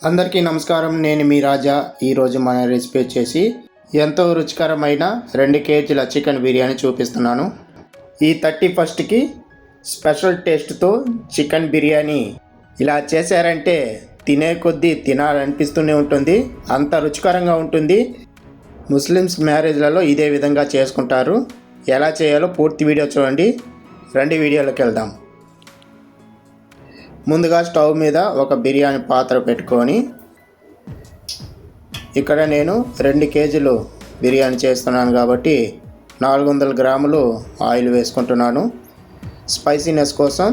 అందరికీ నమస్కారం. నేను మీ రాజా. ఈరోజు మన రెసిపీ వచ్చేసి ఎంతో రుచికరమైన 2 కేజీల చికెన్ బిర్యానీ చూపిస్తున్నాను. ఈ 31కి స్పెషల్ టేస్ట్తో చికెన్ బిర్యానీ ఇలా చేశారంటే తినే కొద్దీ తినాలనిపిస్తూనే ఉంటుంది. అంత రుచికరంగా ఉంటుంది. ముస్లిమ్స్ మ్యారేజ్లలో ఇదే విధంగా చేసుకుంటారు. ఎలా చేయాలో పూర్తి వీడియో చూడండి. రండి వీడియోలోకి వెళ్దాం. ముందుగా స్టవ్ మీద ఒక బిర్యానీ పాత్ర పెట్టుకొని ఇక్కడ నేను 2 కేజీలు బిర్యానీ చేస్తున్నాను కాబట్టి 400 గ్రాములు ఆయిల్ వేసుకుంటున్నాను. స్పైసీనెస్ కోసం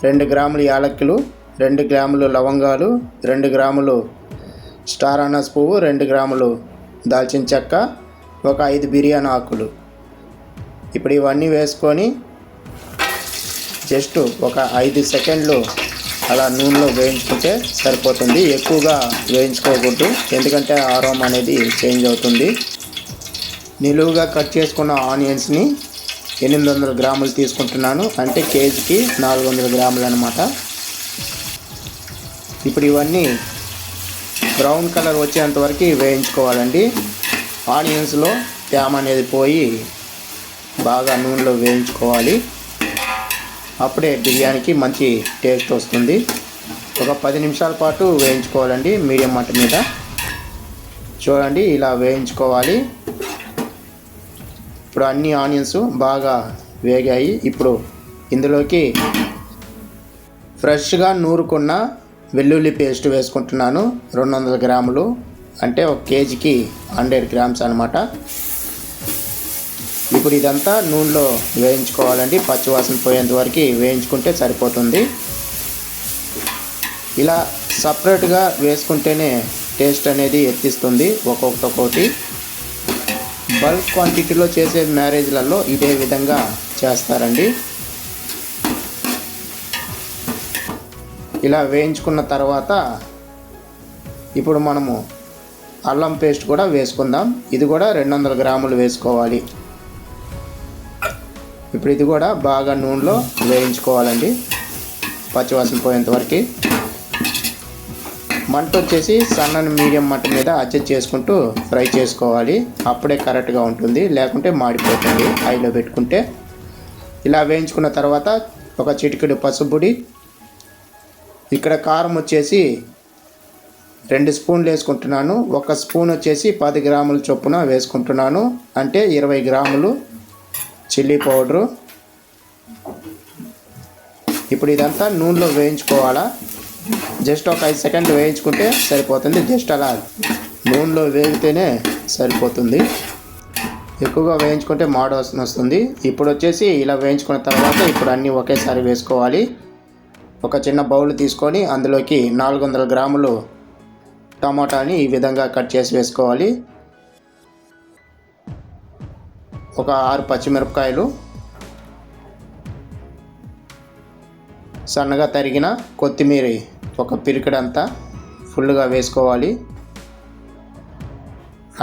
2 గ్రాములు యాలక్కులు, 2 గ్రాములు లవంగాలు, 2 గ్రాములు స్టార్ అనాస్ పువ్వు, 2 గ్రాములు దాల్చిన చెక్క, ఒక 5 బిర్యానీ ఆకులు. ఇప్పుడు ఇవన్నీ వేసుకొని జస్ట్ ఒక 5 సెకండ్లు అలా నూనెలో వేయించుకుంటే సరిపోతుంది. ఎక్కువగా వేయించుకోకూడదు, ఎందుకంటే ఆరోమా అనేది చేంజ్ అవుతుంది. నిలువుగా కట్ చేసుకున్న ఆనియన్స్ని 800 గ్రాములు తీసుకుంటున్నాను, అంటే కేజీకి 400 గ్రాములు అన్నమాట. ఇప్పుడు ఇవన్నీ బ్రౌన్ కలర్ వచ్చేంత వరకు వేయించుకోవాలండి. ఆనియన్స్లో తేమ అనేది పోయి బాగా నూనెలో వేయించుకోవాలి. అప్పుడే బిర్యానీకి మంచి టేస్ట్ వస్తుంది. ఒక 10 నిమిషాల పాటు వేయించుకోవాలండి మీడియం మంట మీద. చూడండి, ఇలా వేయించుకోవాలి. ఇప్పుడు అన్ని ఆనియన్స్ బాగా వేగాయి. ఇప్పుడు ఇందులోకి ఫ్రెష్గా నూరుకున్న వెల్లుల్లి పేస్ట్ వేసుకుంటున్నాను. 200 గ్రాములు, అంటే ఒక కేజీకి 100 గ్రామ్స్ అనమాట. ఇప్పుడు ఇదంతా నూనెలో వేయించుకోవాలండి. పచ్చివాసన పోయేంత వరకు వేయించుకుంటే సరిపోతుంది. ఇలా సపరేట్గా వేసుకుంటేనే టేస్ట్ అనేది ఎత్తిస్తుంది ఒక్కొక్కటి. బల్క్ క్వాంటిటీలో చేసే మ్యారేజ్లలో ఇదే విధంగా చేస్తారండి. ఇలా వేయించుకున్న తర్వాత ఇప్పుడు మనము అల్లం పేస్ట్ కూడా వేసుకుందాం. ఇది కూడా 200 గ్రాములు వేసుకోవాలి. ఇప్పుడు ఇది కూడా బాగా నూనెలో వేయించుకోవాలండి పచ్చివాసన పోయేంత వరకు. మంట వచ్చేసి సన్నని మీడియం మంట మీద అడ్జస్ట్ చేసుకుంటూ ఫ్రై చేసుకోవాలి. అప్పుడే కరెక్ట్గా ఉంటుంది, లేకుంటే మాడిపోతుంది హైలో పెట్టుకుంటే. ఇలా వేయించుకున్న తర్వాత ఒక చిటికెడు పసుపుడి, ఇక్కడ కారం వచ్చేసి 2 స్పూన్లు వేసుకుంటున్నాను. 1 స్పూన్ వచ్చేసి 10 గ్రాముల చొప్పున వేసుకుంటున్నాను, అంటే 20 గ్రాములు చిల్లీ పౌడరు. ఇప్పుడు ఇదంతా నూనెలో వేయించుకోవాలా. జస్ట్ ఒక 5 సెకండ్లు వేయించుకుంటే సరిపోతుంది. జస్ట్ అలా నూనెలో వేగితేనే సరిపోతుంది. ఎక్కువగా వేయించుకుంటే మాడవాసన వస్తుంది. ఇప్పుడు వచ్చేసి ఇలా వేయించుకున్న తర్వాత ఇప్పుడు అన్నీ ఒకేసారి వేసుకోవాలి. ఒక చిన్న బౌల్ తీసుకొని అందులోకి 400 గ్రాములు టమాటాని ఈ విధంగా కట్ చేసి వేసుకోవాలి. ఒక 6 పచ్చిమిరపకాయలు, సన్నగా తరిగిన కొత్తిమీర ఒక పిరికెడంతా ఫుల్గా వేసుకోవాలి.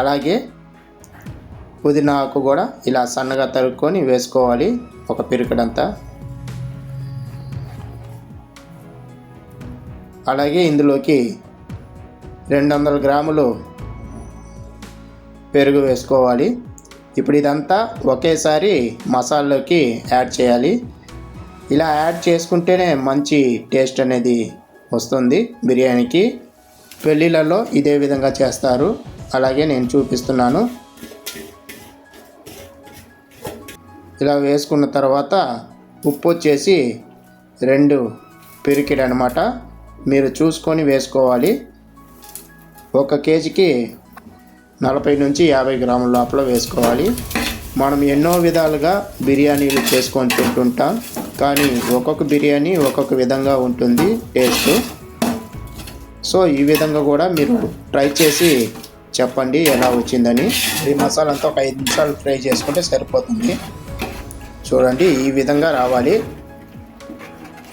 అలాగే పుదీనా ఆకు కూడా ఇలా సన్నగా తరుక్కొని వేసుకోవాలి, ఒక పిరికెడంతా. అలాగే ఇందులోకి 200 గ్రాములు పెరుగు వేసుకోవాలి. ఇప్పుడు ఇదంతా ఒకేసారి మసాలాలోకి యాడ్ చేయాలి. ఇలా యాడ్ చేసుకుంటేనే మంచి టేస్ట్ అనేది వస్తుంది బిర్యానీకి. పెళ్ళిళ్ళలో ఇదే విధంగా చేస్తారు, అలాగే నేను చూపిస్తున్నాను. ఇలా వేసుకున్న తర్వాత ఉప్పు వచ్చేసి 2 పిరికెడు అనమాట, మీరు చూసుకొని వేసుకోవాలి. 1 కేజీకి 40 నుంచి 50 గ్రాముల లోపల వేసుకోవాలి. మనం ఎన్నో విధాలుగా బిర్యానీలు చేసుకొని తింటుంటాం, కానీ ఒక్కొక్క బిర్యానీ ఒక్కొక్క విధంగా ఉంటుంది టేస్ట్. సో ఈ విధంగా కూడా మీరు ట్రై చేసి చెప్పండి ఎలా వచ్చిందని. ఈ మసాలా అంతా ఒక 5 నిమిషాలు ఫ్రై చేసుకుంటే సరిపోతుంది. చూడండి, ఈ విధంగా రావాలి.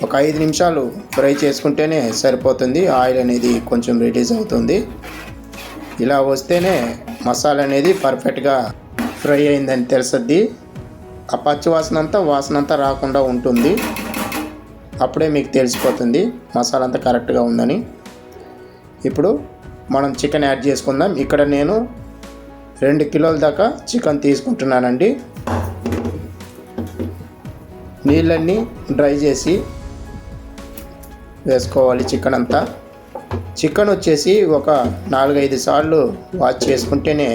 ఒక 5 నిమిషాలు ఫ్రై చేసుకుంటేనే సరిపోతుంది. ఆయిల్ అనేది కొంచెం రిలీజ్ అవుతుంది. ఇలా వస్తేనే మసాలా అనేది పర్ఫెక్ట్గా ఫ్రై అయిందని తెలుస్తుంది. ఆ పచ్చి వాసన అంతా రాకుండా ఉంటుంది. అప్పుడే మీకు తెలిసిపోతుంది మసాలా అంతా కరెక్ట్గా ఉందని. ఇప్పుడు మనం చికెన్ యాడ్ చేసుకుందాం. ఇక్కడ నేను 2 కిలోల దాకా చికెన్ తీసుకుంటున్నానండి. నీళ్ళన్నీ డ్రై చేసి వేసుకోవాలి చికెన్ అంతా. చికెన్ వచ్చేసి ఒక 4-5 సార్లు వాష్ చేసుకుంటేనే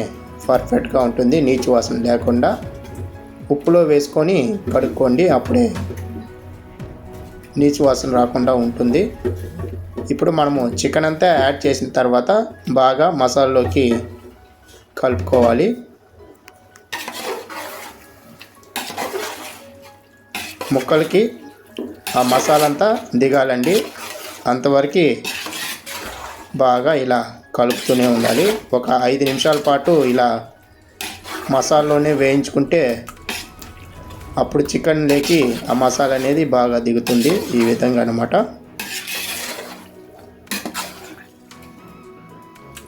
పర్ఫెక్ట్గా ఉంటుంది, నీచు వాసన లేకుండా. ఉప్పులో వేసుకొని కడుక్కోండి, అప్పుడే నీచు వాసన రాకుండా ఉంటుంది. ఇప్పుడు మనము చికెన్ అంతా యాడ్ చేసిన తర్వాత బాగా మసాలాలోకి కలుపుకోవాలి. ముక్కలకి ఆ మసాలా అంతా దిగాలండి, అంతవరకు బాగా ఇలా కలుపుతూనే ఉండాలి. ఒక 5 నిమిషాల పాటు ఇలా మసాలాలోనే వేయించుకుంటే అప్పుడు చికెన్లోకి ఆ మసాలా అనేది బాగా దిగుతుంది. ఈ విధంగా అన్నమాట.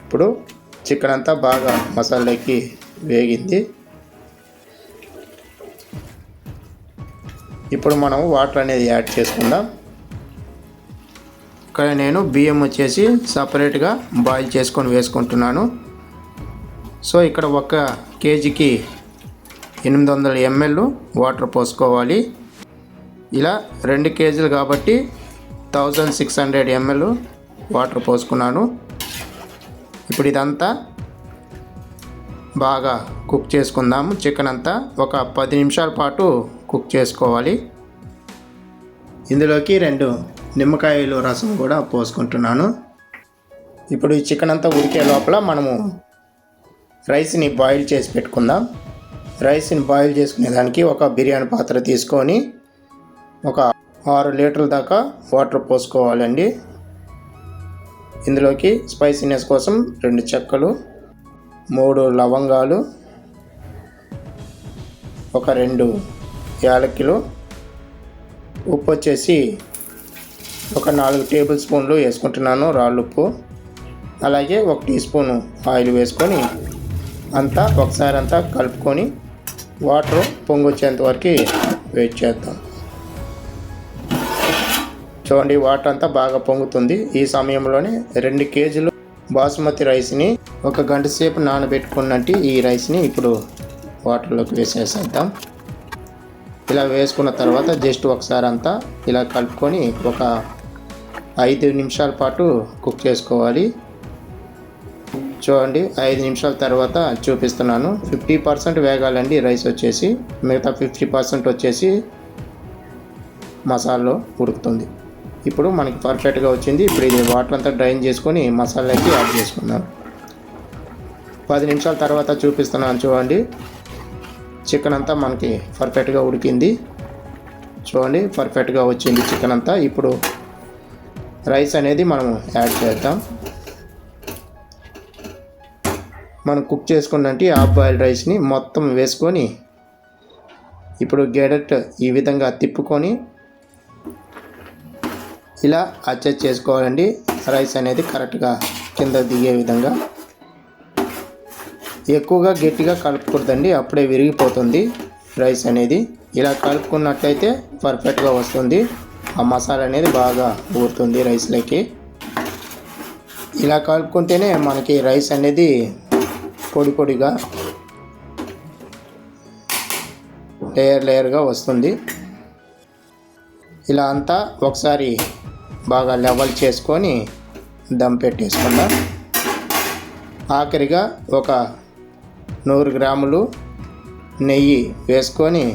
ఇప్పుడు చికెన్ అంతా బాగా మసాలాలోకి వేగింది. ఇప్పుడు మనం వాటర్ అనేది యాడ్ చేసుకుందాం. ఇక్కడ నేను బియ్యం వచ్చేసి సపరేట్గా బాయిల్ చేసుకొని వేసుకుంటున్నాను. సో ఇక్కడ 1 కేజీకి 800 ml వాటర్ పోసుకోవాలి. ఇలా 2 కేజీలు కాబట్టి 1600 ml వాటర్ పోసుకున్నాను. ఇప్పుడు ఇదంతా బాగా కుక్ చేసుకుందాము. చికెన్ అంతా ఒక 10 నిమిషాల పాటు కుక్ చేసుకోవాలి. ఇందులోకి 2 నిమ్మకాయలు రసం కూడా పోసుకుంటున్నాను. ఇప్పుడు ఈ చికెన్ అంతా ఉడికే లోపల మనము రైస్ని బాయిల్ చేసి పెట్టుకుందాం. రైస్ని బాయిల్ చేసుకునేదానికి ఒక బిర్యానీ పాత్ర తీసుకొని ఒక 6 లీటర్ల దాకా వాటర్ పోసుకోవాలండి. ఇందులోకి స్పైసీనెస్ కోసం 2 చెక్కలు, 3 లవంగాలు, ఒక 2 యాలకులు, ఉప్పు వచ్చేసి ఒక 4 టేబుల్ స్పూన్లు వేసుకుంటున్నాను రాళ్ళుప్పు. అలాగే 1 టీ స్పూను ఆయిల్ వేసుకొని అంతా ఒకసారి అంతా కలుపుకొని వాటర్ పొంగొచ్చేంత వరకు వెయిట్ చేద్దాం. చూడండి, వాటర్ అంతా బాగా పొంగుతుంది. ఈ సమయంలోనే 2 కేజీలు బాసుమతి రైస్ని 1 గంట సేపు నానబెట్టుకున్నట్టు ఈ రైస్ని ఇప్పుడు వాటర్లోకి వేసేసేద్దాం. ఇలా వేసుకున్న తర్వాత జస్ట్ ఒకసారి అంతా ఇలా కలుపుకొని ఒక 5 నిమిషాల పాటు కుక్ చేసుకోవాలి. చూడండి, 5 నిమిషాల తర్వాత చూపిస్తున్నాను. 50% వేగాలండి రైస్ వచ్చేసి, మిగతా 50% వచ్చేసి మసాలాలో ఉడుకుతుంది. ఇప్పుడు మనకి పర్ఫెక్ట్గా వచ్చింది. ఇప్పుడు ఇది వాటర్ అంతా డ్రైన్ చేసుకొని మసాలాకి యాడ్ చేసుకుందాం. 10 నిమిషాల తర్వాత చూపిస్తున్నాను. చూడండి, చికెన్ అంతా మనకి పర్ఫెక్ట్గా ఉడికింది. చూడండి, పర్ఫెక్ట్గా వచ్చింది చికెన్ అంతా. ఇప్పుడు రైస్ అనేది మనం యాడ్ చేద్దాం. మనం కుక్ చేసుకున్నట్టు హాఫ్ బాయిల్డ్ రైస్ని మొత్తం వేసుకొని ఇప్పుడు గెడట్ ఈ విధంగా తిప్పుకొని ఇలా అడ్జస్ట్ చేసుకోవాలండి. రైస్ అనేది కరెక్ట్గా కింద దిగే విధంగా. ఎక్కువగా గట్టిగా కలుపుకూడదండి, అప్పుడే విరిగిపోతుంది రైస్ అనేది. ఇలా కలుపుకున్నట్లయితే పర్ఫెక్ట్గా వస్తుంది. ఆ మసాలా అనేది బాగా ఊరుతుంది రైస్లోకి. ఇలా కలుపుకుంటేనే మనకి రైస్ అనేది పొడి పొడిగా లేయర్గా వస్తుంది. ఇలా అంతా ఒకసారి బాగా లెవెల్ చేసుకొని దమ్ పెట్టేసుకుందాం. ఆఖరిగా ఒక 100 గ్రాములు నెయ్యి వేసుకొని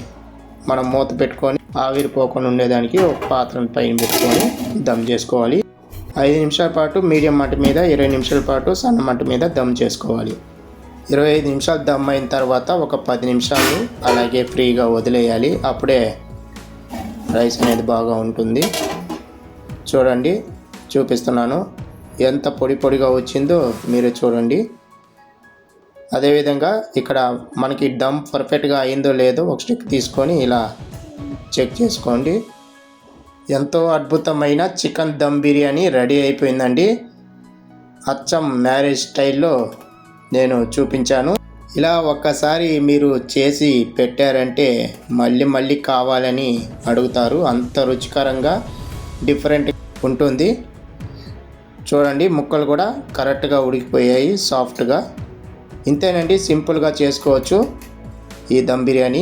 మనం మూత పెట్టుకొని ఆవిరిపోకుండా ఉండేదానికి ఒక పాత్ర పైన పెట్టుకొని దమ్ చేసుకోవాలి. 5 నిమిషాల పాటు మీడియం మంట మీద, 20 నిమిషాల పాటు సన్న మంట మీద దమ్ చేసుకోవాలి. 25 నిమిషాలు దమ్ అయిన తర్వాత ఒక 10 నిమిషాలు అలాగే ఫ్రీగా వదిలేయాలి. అప్పుడే రైస్ అనేది బాగా ఉంటుంది. చూడండి, చూపిస్తున్నాను ఎంత పొడి పొడిగా వచ్చిందో మీరు చూడండి. అదేవిధంగా ఇక్కడ మనకి దమ్ పర్ఫెక్ట్గా అయిందో లేదో ఒక స్టిక్ తీసుకొని ఇలా చెక్ చేసుకోండి. ఎంతో అద్భుతమైన చికెన్ దమ్ బిర్యానీ రెడీ అయిపోయిందండి. అచ్చం మ్యారేజ్ స్టైల్లో నేను చూపించాను. ఇలా ఒక్కసారి మీరు చేసి పెట్టారంటే మళ్ళీ మళ్ళీ కావాలని అడుగుతారు. అంత రుచికరంగా డిఫరెంట్ ఉంటుంది. చూడండి ముక్కలు కూడా కరెక్ట్గా ఉడికిపోయాయి సాఫ్ట్గా. ఇంతేనండి, సింపుల్గా చేసుకోవచ్చు ఈ దమ్ బిర్యానీ.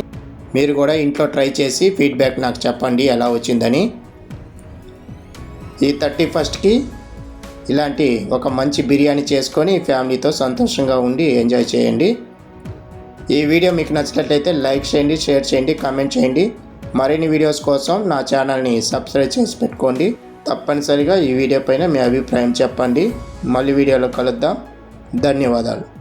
మీరు కూడా ఇంట్లో ట్రై చేసి ఫీడ్బ్యాక్ నాకు చెప్పండి ఎలా వచ్చిందని. ఈ 31st ఇలాంటి ఒక మంచి బిర్యానీ చేసుకొని ఫ్యామిలీతో సంతోషంగా ఉండి ఎంజాయ్ చేయండి. ఈ వీడియో మీకు నచ్చినట్లయితే లైక్ చేయండి, షేర్ చేయండి, కామెంట్ చేయండి. మరిన్ని వీడియోస్ కోసం నా ఛానల్ని సబ్స్క్రైబ్ చేసి పెట్టుకోండి. తప్పనిసరిగా ఈ వీడియో పైన మీ అభిప్రాయం చెప్పండి. మళ్ళీ వీడియోలో కలుద్దాం. ధన్యవాదాలు.